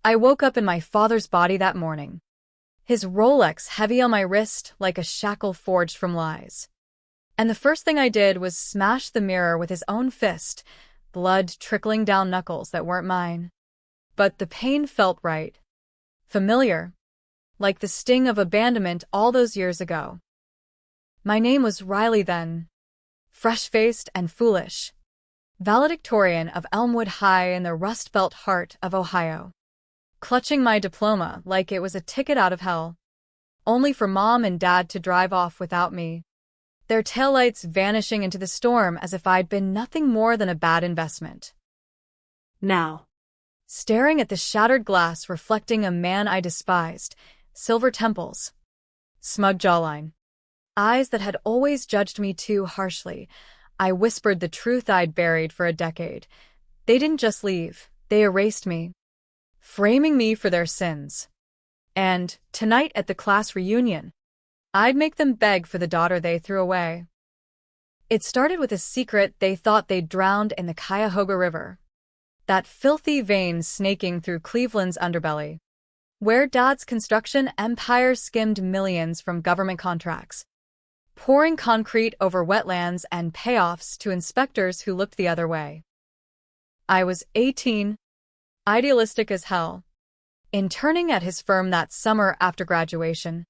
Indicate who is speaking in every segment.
Speaker 1: I woke up in my father's body that morning, his Rolex heavy on my wrist like a shackle forged from lies. And the first thing I did was smash the mirror with his own fist, blood trickling down knuckles that weren't mine. But the pain felt right. Familiar. Like the sting of abandonment all those years ago. My name was Riley then. Fresh-faced and foolish. Valedictorian of Elmwood High in the Rust Belt heart of Ohio. Clutching my diploma like it was a ticket out of hell. Only for Mom and Dad to drive off without me. Their taillights vanishing into the storm as if I'd been nothing more than a bad investment.
Speaker 2: Now,
Speaker 1: staring at the shattered glass reflecting a man I despised, silver temples, smug jawline, eyes that had always judged me too harshly, I whispered the truth I'd buried for a decade. They didn't just leave, they erased me, framing me for their sins. And, tonight at the class reunion, I'd make them beg for the daughter they threw away. It started with a secret they thought they'd drowned in the Cuyahoga River. That filthy vein snaking through Cleveland's underbelly, where Dad's construction empire skimmed millions from government contracts, pouring concrete over wetlands and payoffs to inspectors who looked the other way. I was 18, idealistic as hell, interning at his firm that summer after graduation,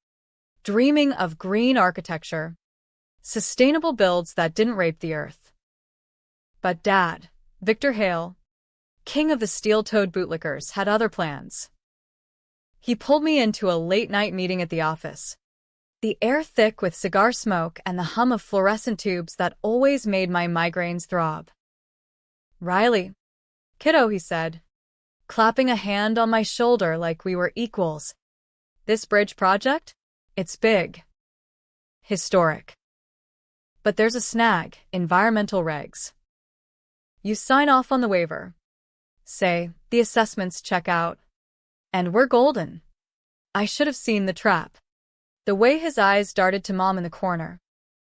Speaker 1: dreaming of green architecture, sustainable builds that didn't rape the earth. But Dad, Victor Hale, king of the steel-toed bootlickers, had other plans. He pulled me into a late-night meeting at the office, the air thick with cigar smoke and the hum of fluorescent tubes that always made my migraines throb. "Riley, kiddo," he said, clapping a hand on my shoulder like we were equals. "This bridge project? It's big. Historic. But there's a snag, environmental regs. You sign off on the waiver. Say, the assessments check out. And we're golden." I should have seen the trap. The way his eyes darted to Mom in the corner.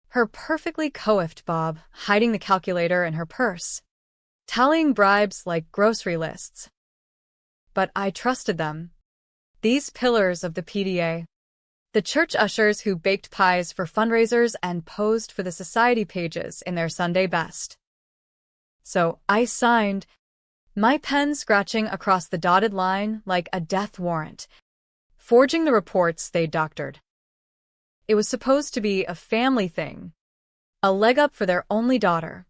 Speaker 1: Her perfectly coiffed bob, hiding the calculator in her purse. Tallying bribes like grocery lists. But I trusted them. These pillars of the PDA. The church ushers who baked pies for fundraisers and posed for the society pages in their Sunday best. So I signed, my pen scratching across the dotted line like a death warrant, forging the reports they'd doctored. It was supposed to be a family thing, a leg up for their only daughter,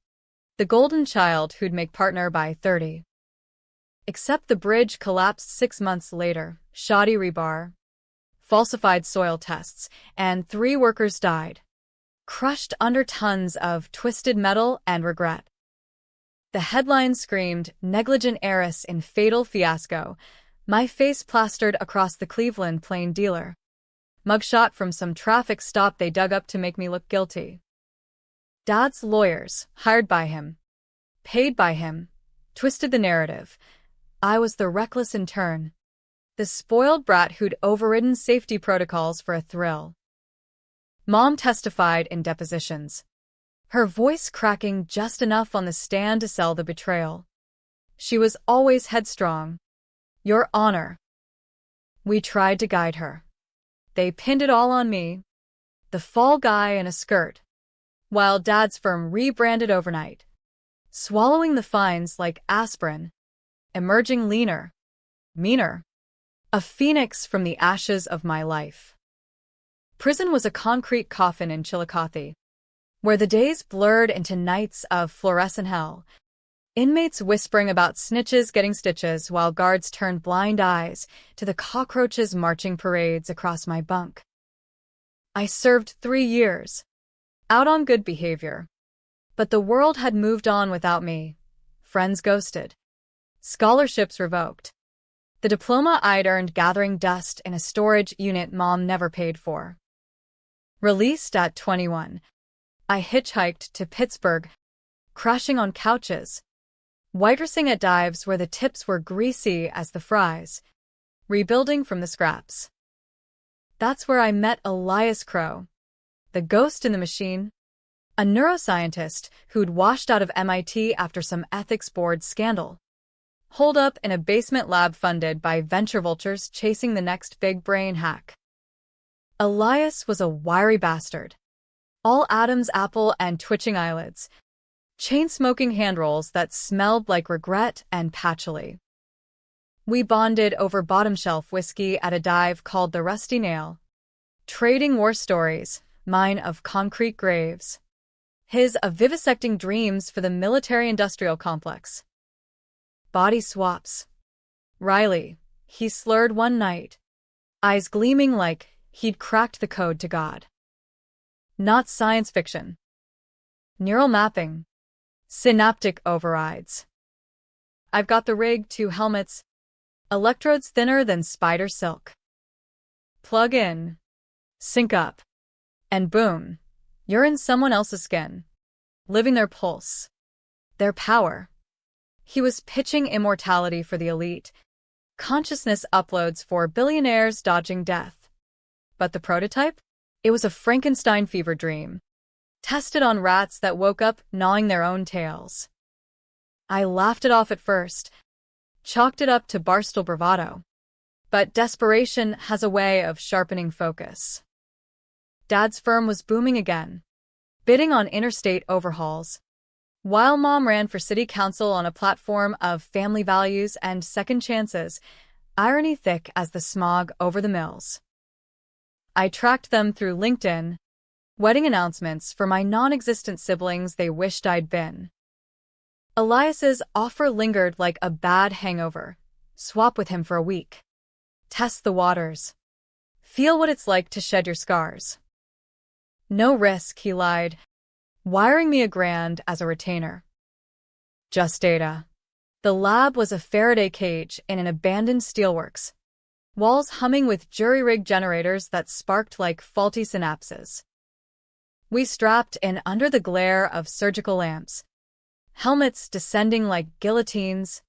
Speaker 1: the golden child who'd make partner by 30. Except the bridge collapsed 6 months later, shoddy rebar, falsified soil tests, and 3 workers died, crushed under tons of twisted metal and regret. The headline screamed, "Negligent heiress in fatal fiasco," my face plastered across the Cleveland Plain Dealer. Mugshot from some traffic stop they dug up to make me look guilty. Dad's lawyers, hired by him, paid by him, twisted the narrative. I was the reckless intern, the spoiled brat who'd overridden safety protocols for a thrill. Mom testified in depositions, her voice cracking just enough on the stand to sell the betrayal. She was always headstrong. "Your Honor." We tried to guide her. They pinned it all on me, the fall guy in a skirt, while Dad's firm rebranded overnight, swallowing the fines like aspirin, emerging leaner, meaner, a phoenix from the ashes of my life. Prison was a concrete coffin in Chillicothe, where the days blurred into nights of fluorescent hell, inmates whispering about snitches getting stitches while guards turned blind eyes to the cockroaches marching parades across my bunk. I served 3 years, out on good behavior. But the world had moved on without me. Friends ghosted. Scholarships revoked. The diploma I'd earned gathering dust in a storage unit Mom never paid for. Released at 21, I hitchhiked to Pittsburgh, crashing on couches, waitressing at dives where the tips were greasy as the fries, rebuilding from the scraps. That's where I met Elias Crow, the ghost in the machine, a neuroscientist who'd washed out of MIT after some ethics board scandal. holed up in a basement lab funded by venture vultures chasing the next big brain hack. Elias was a wiry bastard. All Adam's apple and twitching eyelids. Chain-smoking hand-rolls that smelled like regret and patchouli. We bonded over bottom-shelf whiskey at a dive called the Rusty Nail. Trading war stories, mine of concrete graves. His of vivisecting dreams for the military-industrial complex. Body swaps. Riley, he slurred one night, eyes gleaming like he'd cracked the code to God. Not science fiction. Neural mapping. Synaptic overrides. I've got the rig, 2 helmets, electrodes thinner than spider silk. Plug in, sync up, and boom, you're in someone else's skin, living their pulse, their power. He was pitching immortality for the elite, consciousness uploads for billionaires dodging death. But the prototype? It was a Frankenstein fever dream, tested on rats that woke up gnawing their own tails. I laughed it off at first, chalked it up to barstool bravado. But desperation has a way of sharpening focus. Dad's firm was booming again, bidding on interstate overhauls, while Mom ran for city council on a platform of family values and second chances, irony thick as the smog over the mills. I tracked them through LinkedIn, wedding announcements for my non-existent siblings they wished I'd been. Elias's offer lingered like a bad hangover. Swap with him for a week. Test the waters. Feel what it's like to shed your scars. No risk, he lied, wiring me $1,000 as a retainer. Just data. The lab was a Faraday cage in an abandoned steelworks, walls humming with jury-rigged generators that sparked like faulty synapses. We strapped in under the glare of surgical lamps, helmets descending like guillotines,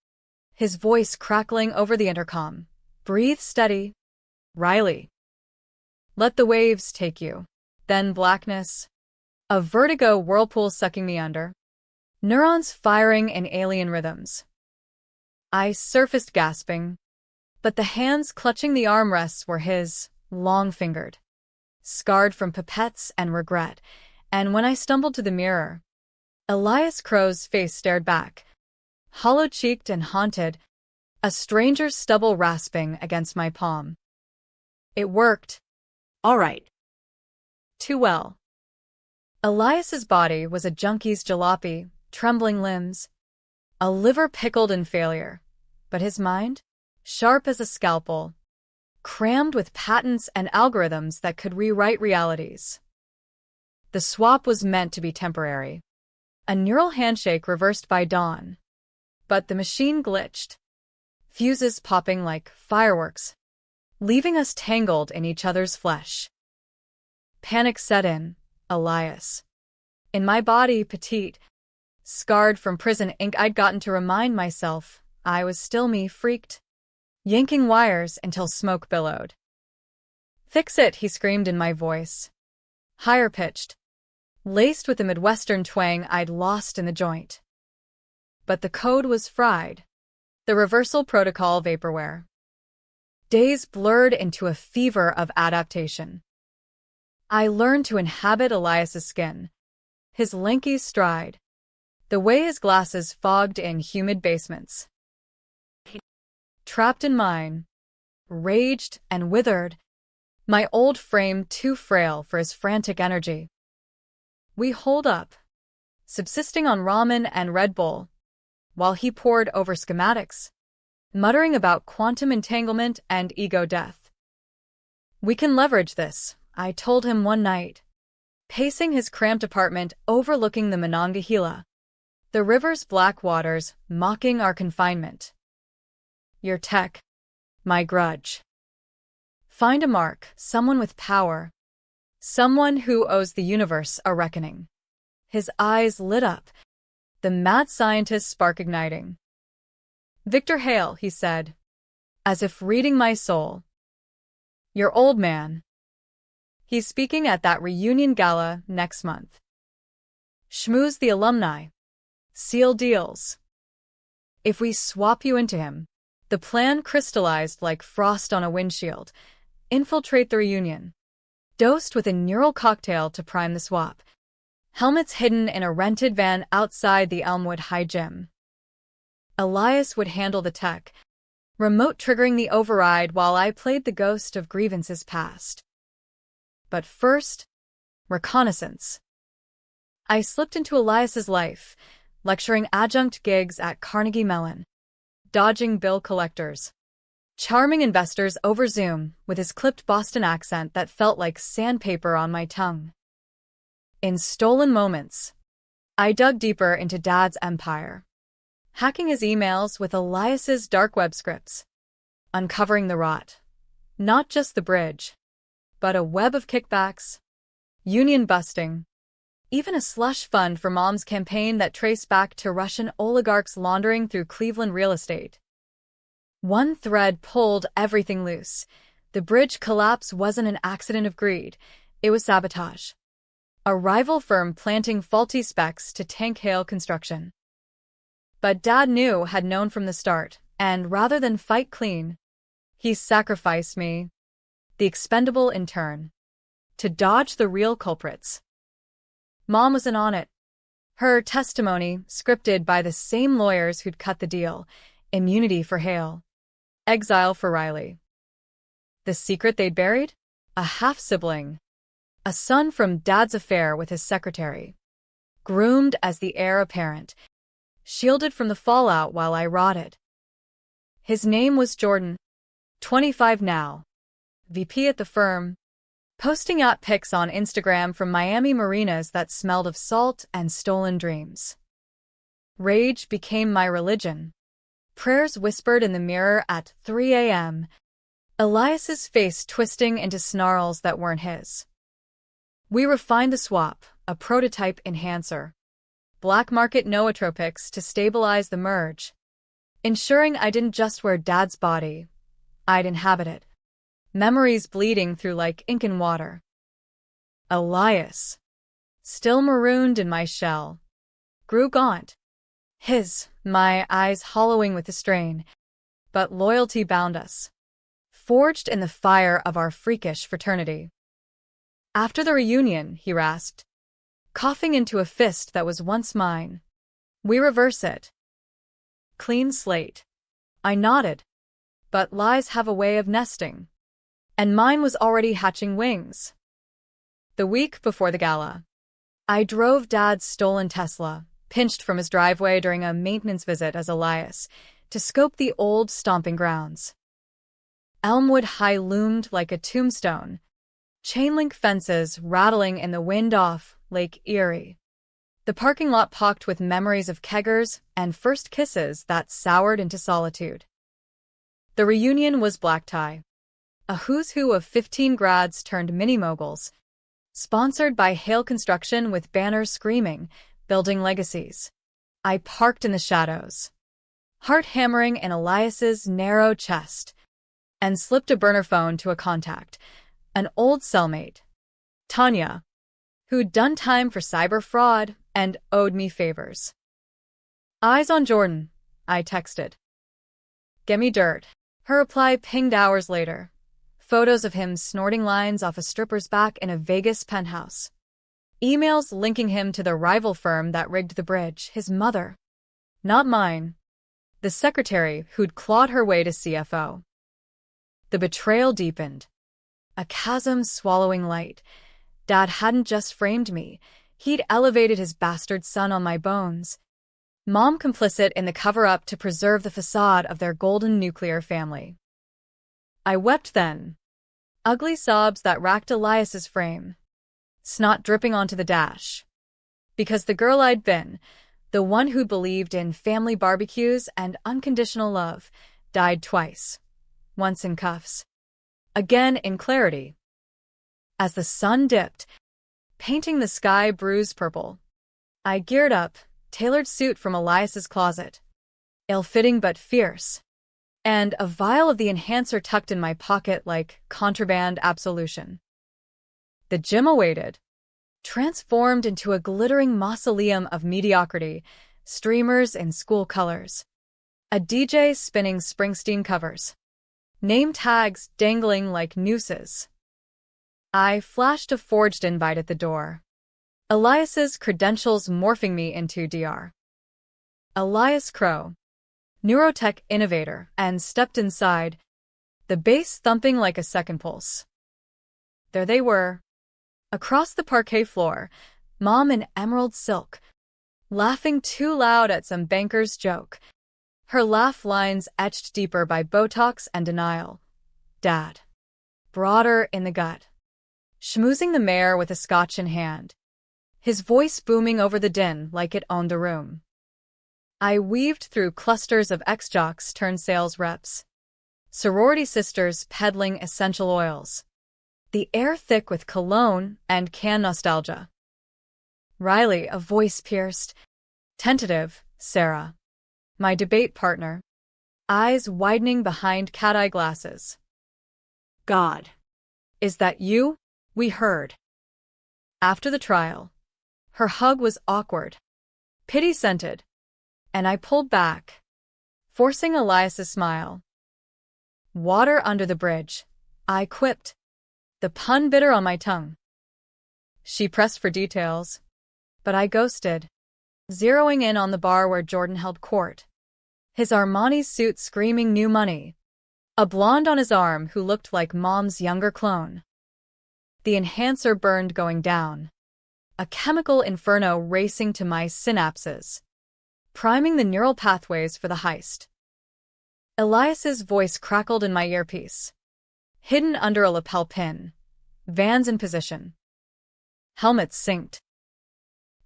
Speaker 1: his voice crackling over the intercom. Breathe steady, Riley. Let the waves take you. Then blackness. A vertigo whirlpool sucking me under. Neurons firing in alien rhythms. I surfaced gasping, but the hands clutching the armrests were his, long-fingered, scarred from pipettes and regret, and when I stumbled to the mirror, Elias Crow's face stared back, hollow-cheeked and haunted, a stranger's stubble rasping against my palm. It worked.
Speaker 2: All right.
Speaker 1: Too well. Elias's body was a junkie's jalopy, trembling limbs, a liver pickled in failure, but his mind, sharp as a scalpel, crammed with patents and algorithms that could rewrite realities. The swap was meant to be temporary, a neural handshake reversed by dawn. But the machine glitched, fuses popping like fireworks, leaving us tangled in each other's flesh. Panic set in, Elias. In my body, petite, scarred from prison ink, I'd gotten to remind myself I was still me, freaked, yanking wires until smoke billowed. Fix it, he screamed in my voice, higher-pitched, laced with the Midwestern twang I'd lost in the joint. But the code was fried, the reversal protocol vaporware. Days blurred into a fever of adaptation. I learned to inhabit Elias's skin, his lanky stride, the way his glasses fogged in humid basements. Trapped in mine, raged and withered, my old frame too frail for his frantic energy. We holed up, subsisting on ramen and Red Bull, while he pored over schematics, muttering about quantum entanglement and ego death. We can leverage this, I told him one night, pacing his cramped apartment overlooking the Monongahela, the river's black waters mocking our confinement. Your tech, my grudge. Find a mark, someone with power, someone who owes the universe a reckoning. His eyes lit up, the mad scientist spark igniting. Victor Hale, he said, as if reading my soul. Your old man. He's speaking at that reunion gala next month. Schmooze the alumni. Seal deals. If we swap you into him, the plan crystallized like frost on a windshield. Infiltrate the reunion. Dosed with a neural cocktail to prime the swap. Helmets hidden in a rented van outside the Elmwood High Gym. Elias would handle the tech, remote triggering the override while I played the ghost of grievances past. But first, reconnaissance. I slipped into Elias's life, lecturing adjunct gigs at Carnegie Mellon, dodging bill collectors, charming investors over Zoom with his clipped Boston accent that felt like sandpaper on my tongue. In stolen moments, I dug deeper into Dad's empire, hacking his emails with Elias's dark web scripts, uncovering the rot, not just the bridge, but a web of kickbacks, union busting, even a slush fund for Mom's campaign that traced back to Russian oligarchs laundering through Cleveland real estate. One thread pulled everything loose. The bridge collapse wasn't an accident of greed, it was sabotage. A rival firm planting faulty specs to tank Hale construction. But Dad had known from the start, and rather than fight clean, he sacrificed me, the expendable intern, to dodge the real culprits. Mom wasn't on it. Her testimony, scripted by the same lawyers who'd cut the deal, immunity for Hale, exile for Riley. The secret they'd buried? A half-sibling. A son from Dad's affair with his secretary. Groomed as the heir apparent. Shielded from the fallout while I rotted. His name was Jordan, 25 now. VP at the firm. Posting yacht pics on Instagram from Miami marinas that smelled of salt and stolen dreams. Rage became my religion. Prayers whispered in the mirror at 3 a.m. Elias's face twisting into snarls that weren't his. We refined the swap, a prototype enhancer. Black market nootropics to stabilize the merge. Ensuring I didn't just wear Dad's body, I'd inhabit it. Memories bleeding through like ink and water. Elias, still marooned in my shell, grew gaunt. My eyes hollowing with the strain. But loyalty bound us. Forged in the fire of our freakish fraternity. After the reunion, he rasped, coughing into a fist that was once mine. We reverse it. Clean slate. I nodded. But lies have a way of nesting. And mine was already hatching wings. The week before the gala, I drove Dad's stolen Tesla, pinched from his driveway during a maintenance visit as Elias, to scope the old stomping grounds. Elmwood High loomed like a tombstone, chain-link fences rattling in the wind off Lake Erie. The parking lot pocked with memories of keggers and first kisses that soured into solitude. The reunion was black tie. A who's who of 15 grads turned mini-moguls, sponsored by Hale Construction with banners screaming, building legacies. I parked in the shadows, heart hammering in Elias's narrow chest, and slipped a burner phone to a contact, an old cellmate, Tanya, who'd done time for cyber fraud and owed me favors. Eyes on Jordan, I texted. Gimme dirt. Her reply pinged hours later. Photos of him snorting lines off a stripper's back in a Vegas penthouse. Emails linking him to the rival firm that rigged the bridge, his mother. Not mine. The secretary who'd clawed her way to CFO. The betrayal deepened. A chasm swallowing light. Dad hadn't just framed me. He'd elevated his bastard son on my bones. Mom complicit in the cover-up to preserve the facade of their golden nuclear family. I wept then. Ugly sobs that racked Elias's frame. Snot dripping onto the dash. Because the girl I'd been, the one who believed in family barbecues and unconditional love, died twice. Once in cuffs. Again in clarity. As the sun dipped, painting the sky bruised purple, I geared up, tailored suit from Elias's closet. Ill-fitting but fierce. And a vial of the enhancer tucked in my pocket like contraband absolution. The gym awaited, transformed into a glittering mausoleum of mediocrity, streamers in school colors, A DJ spinning Springsteen covers. Name tags dangling like nooses. I flashed a forged invite at the door. Elias's credentials morphing me into Dr. Elias Crow, neurotech innovator, and stepped inside, the bass thumping like a second pulse. There they were. Across the parquet floor, Mom in emerald silk, laughing too loud at some banker's joke, her laugh lines etched deeper by Botox and denial. Dad, broader in the gut, schmoozing the mayor with a scotch in hand, his voice booming over the din like it owned the room. I weaved through clusters of ex-jocks turned sales reps, sorority sisters peddling essential oils, the air thick with cologne and can nostalgia. Riley, a voice pierced, tentative, Sarah, my debate partner, eyes widening behind cat-eye glasses.
Speaker 2: God.
Speaker 1: Is that you? We heard. After the trial, her hug was awkward, pity-scented, and I pulled back, forcing Elias's smile. Water under the bridge, I quipped, the pun bitter on my tongue. She pressed for details, but I ghosted, zeroing in on the bar where Jordan held court, his Armani suit screaming new money, a blonde on his arm who looked like Mom's younger clone. The enhancer burned going down, a chemical inferno racing to my synapses, priming the neural pathways for the heist. Elias's voice crackled in my earpiece, hidden under a lapel pin, vans in position. Helmets synced.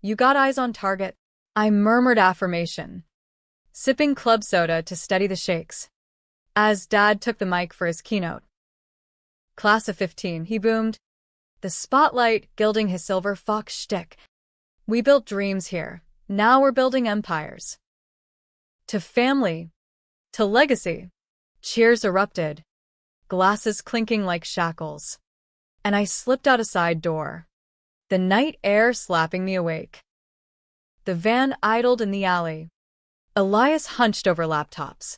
Speaker 1: You got eyes on target, I murmured affirmation, sipping club soda to steady the shakes, as Dad took the mic for his keynote. Class of 15, he boomed, the spotlight gilding his silver fox shtick. We built dreams here, now we're building empires. To family, to legacy, cheers erupted, glasses clinking like shackles, and I slipped out a side door, the night air slapping me awake. The van idled in the alley. Elias hunched over laptops,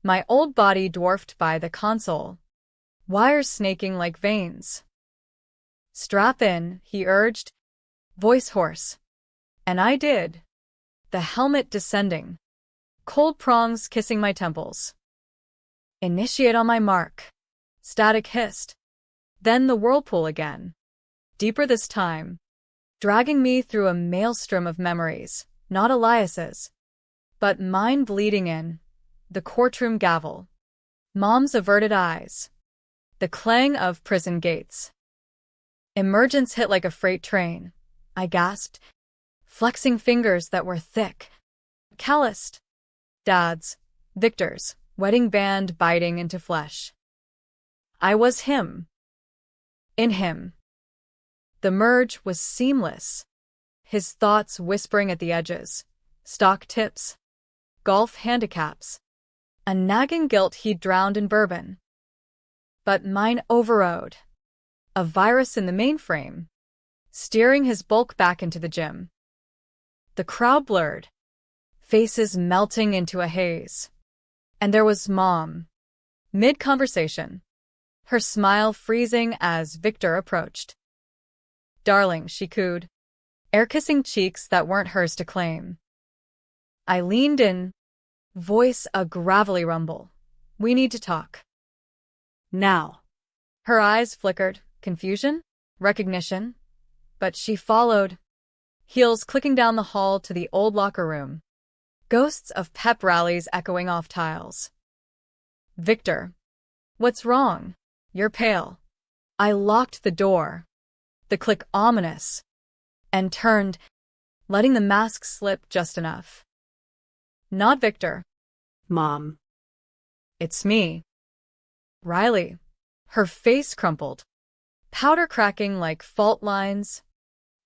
Speaker 1: my old body dwarfed by the console, wires snaking like veins. Strap in, he urged, voice hoarse. And I did. The helmet descending, cold prongs kissing my temples. Initiate on my mark. Static hissed. Then the whirlpool again. Deeper this time, dragging me through a maelstrom of memories, not Elias's, but mine bleeding in, the courtroom gavel, Mom's averted eyes, the clang of prison gates. Emergence hit like a freight train, I gasped, flexing fingers that were thick, calloused. Dad's, Victor's, wedding band biting into flesh. I was him. In him. The merge was seamless, his thoughts whispering at the edges, stock tips, golf handicaps, a nagging guilt he'd drowned in bourbon. But mine overrode, a virus in the mainframe, steering his bulk back into the gym. The crowd blurred, faces melting into a haze. And there was Mom, mid-conversation, her smile freezing as Victor approached. Darling, she cooed, air-kissing cheeks that weren't hers to claim. I leaned in, voice a gravelly rumble. We need to talk.
Speaker 2: Now.
Speaker 1: Her eyes flickered, confusion, recognition, but she followed, heels clicking down the hall to the old locker room, ghosts of pep rallies echoing off tiles. Victor. What's wrong? You're pale. I locked the door, the click ominous, and turned, letting the mask slip just enough. Not Victor.
Speaker 2: Mom.
Speaker 1: It's me. Riley. Her face crumpled, powder cracking like fault lines,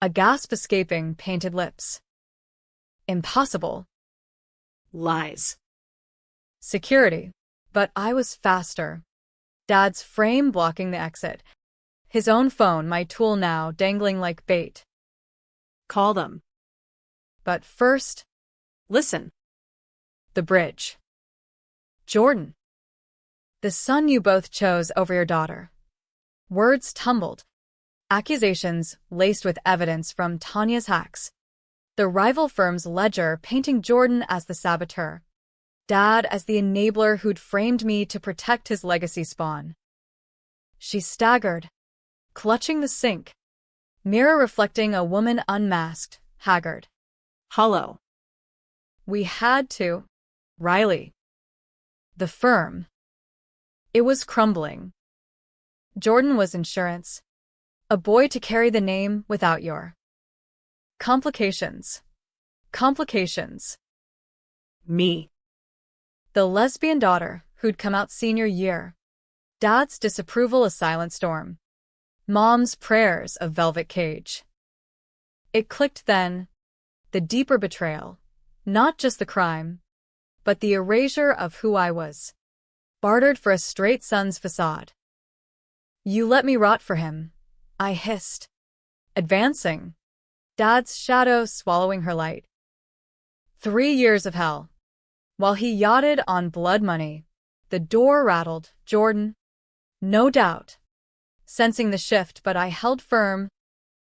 Speaker 1: a gasp escaping painted lips. Impossible.
Speaker 2: Lies.
Speaker 1: Security. But I was faster. Dad's frame blocking the exit. His own phone, my tool now, dangling like bait.
Speaker 2: Call them.
Speaker 1: But first,
Speaker 2: listen.
Speaker 1: The bridge. Jordan. The son you both chose over your daughter. Words tumbled. Accusations laced with evidence from Tanya's hacks. The rival firm's ledger painting Jordan as the saboteur. Dad as the enabler who'd framed me to protect his legacy spawn. She staggered, clutching the sink. Mirror reflecting a woman unmasked, haggard.
Speaker 2: Hollow.
Speaker 1: We had to. Riley. The firm. It was crumbling. Jordan was insurance. A boy to carry the name without your complications. Complications.
Speaker 2: Me.
Speaker 1: The lesbian daughter who'd come out senior year. Dad's disapproval a silent storm. Mom's prayers a velvet cage. It clicked then. The deeper betrayal. Not just the crime, but the erasure of who I was. Bartered for a straight son's facade. You let me rot for him, I hissed. Advancing. Dad's shadow swallowing her light. 3 years of hell. While he yachted on blood money, the door rattled. Jordan. No doubt. Sensing the shift, but I held firm.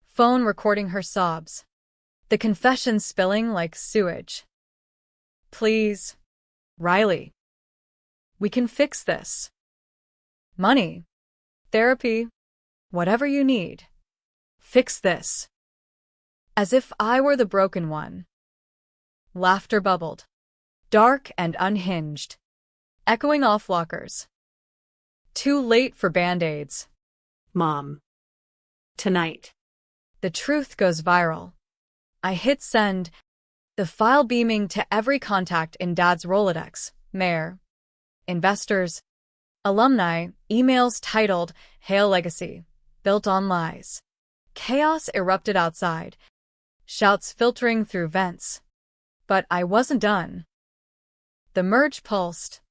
Speaker 1: Phone recording her sobs. The confession spilling like sewage. Please. Riley. We can fix this. Money. Therapy. Whatever you need. Fix this. As if I were the broken one. Laughter bubbled. Dark and unhinged. Echoing off lockers. Too late for band-aids.
Speaker 2: Mom. Tonight.
Speaker 1: The truth goes viral. I hit send. The file beaming to every contact in Dad's Rolodex. Mayor. Investors. Alumni. Emails titled, Hail Legacy. Built on lies. Chaos erupted outside. Shouts filtering through vents. But I wasn't done. The merge pulsed.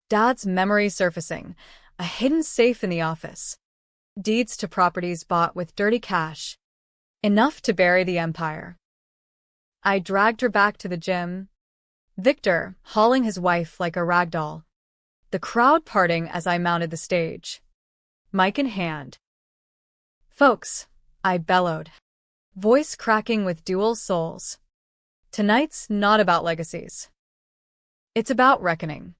Speaker 1: Dad's memory surfacing. A hidden safe in the office. Deeds to properties bought with dirty cash. Enough to bury the empire. I dragged her back to the gym. Victor, hauling his wife like a ragdoll. The crowd parting as I mounted the stage. Mic in hand. Folks, I bellowed. Voice cracking with dual souls. Tonight's not about legacies. It's about reckoning.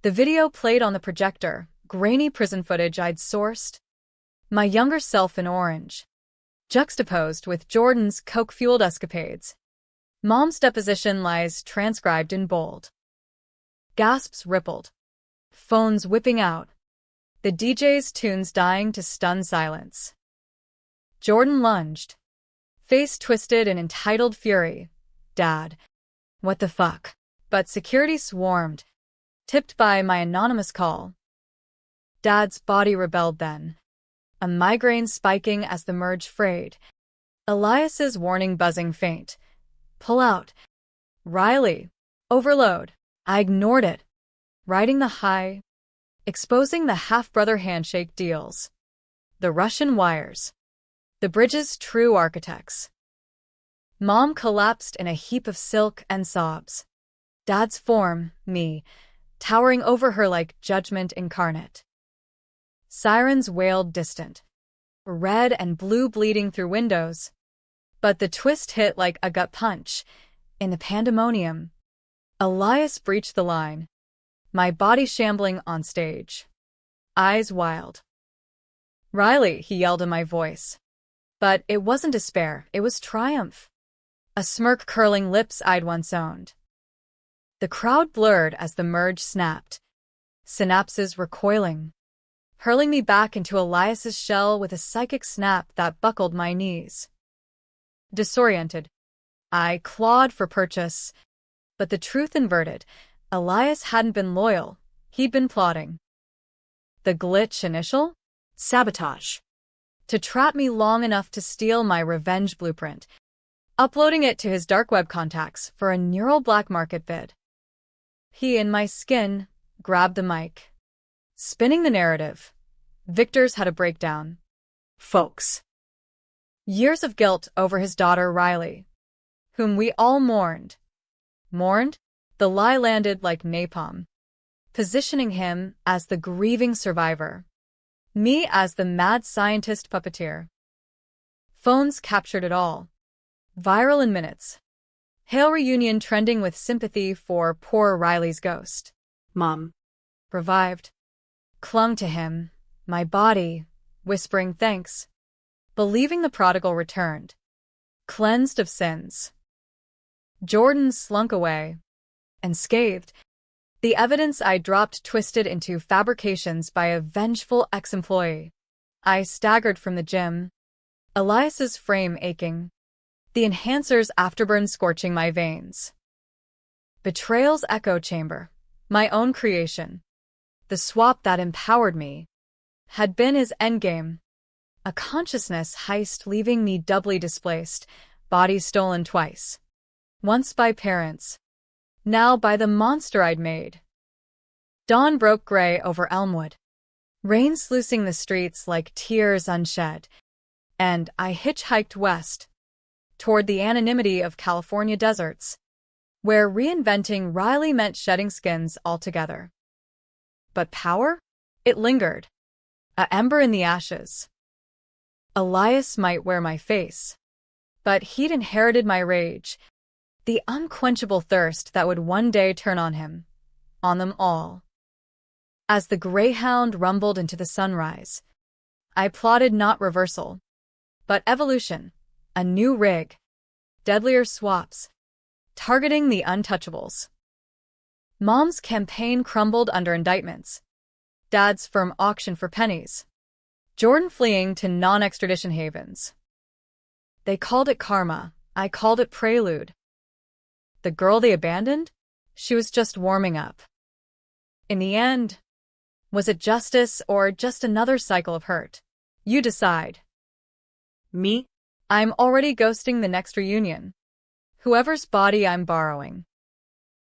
Speaker 1: The video played on the projector, grainy prison footage I'd sourced. My younger self in orange. Juxtaposed with Jordan's coke-fueled escapades. Mom's deposition lies transcribed in bold. Gasps rippled. Phones whipping out. The DJ's tunes dying to stun silence. Jordan lunged. Face twisted in entitled fury. Dad. What the fuck? But security swarmed. Tipped by my anonymous call. Dad's body rebelled then. A migraine spiking as the merge frayed. Elias's warning buzzing faint. Pull out. Riley. Overload. I ignored it. Riding the high. Exposing the half-brother handshake deals. The Russian wires. The bridge's true architects. Mom collapsed in a heap of silk and sobs. Dad's form, me, towering over her like judgment incarnate. Sirens wailed distant. Red and blue bleeding through windows. But the twist hit like a gut punch. In the pandemonium, Elias breached the line. My body shambling on stage. Eyes wild. Riley, he yelled in my voice. But it wasn't despair, it was triumph. A smirk curling lips I'd once owned. The crowd blurred as the merge snapped. Synapses recoiling. Hurling me back into Elias's shell with a psychic snap that buckled my knees. Disoriented, I clawed for purchase. But the truth inverted. Elias hadn't been loyal. He'd been plotting. The glitch initial?
Speaker 2: Sabotage.
Speaker 1: To trap me long enough to steal my revenge blueprint. Uploading it to his dark web contacts for a neural black market bid. He, in my skin, grabbed the mic. Spinning the narrative. Victor's had a breakdown.
Speaker 2: Folks.
Speaker 1: Years of guilt over his daughter Riley, whom we all mourned. Mourned? The lie landed like napalm. positioning him as the grieving survivor, me as the mad scientist puppeteer. Phones captured it all. Viral in minutes. Hail reunion trending with sympathy for poor Riley's ghost.
Speaker 2: Mom.
Speaker 1: Revived. Clung to him, my body, whispering thanks. Believing the prodigal returned. Cleansed of sins. Jordan slunk away. Unscathed. The evidence I dropped twisted into fabrications by a vengeful ex-employee. I staggered from the gym. Elias's frame aching. The enhancer's afterburn scorching my veins. Betrayal's echo chamber. My own creation. The swap that empowered me. Had been his endgame. A consciousness heist leaving me doubly displaced, body stolen twice. Once by parents. Now by the monster I'd made. Dawn broke gray over Elmwood. Rain sluicing the streets like tears unshed. And I hitchhiked west. Toward the anonymity of California deserts. Where reinventing Riley meant shedding skins altogether. But power? It lingered. A ember in the ashes. Elias might wear my face. But he'd inherited my rage. The unquenchable thirst that would one day turn on him. On them all. As the Greyhound rumbled into the sunrise, I plotted not reversal, but evolution, a new rig, deadlier swaps, targeting the untouchables. Mom's campaign crumbled under indictments. Dad's firm auction for pennies. Jordan fleeing to non-extradition havens. They called it karma, I called it prelude. The girl they abandoned? She was just warming up. In the end, was it justice or just another cycle of hurt? You decide.
Speaker 2: Me?
Speaker 1: I'm already ghosting the next reunion. Whoever's body I'm borrowing.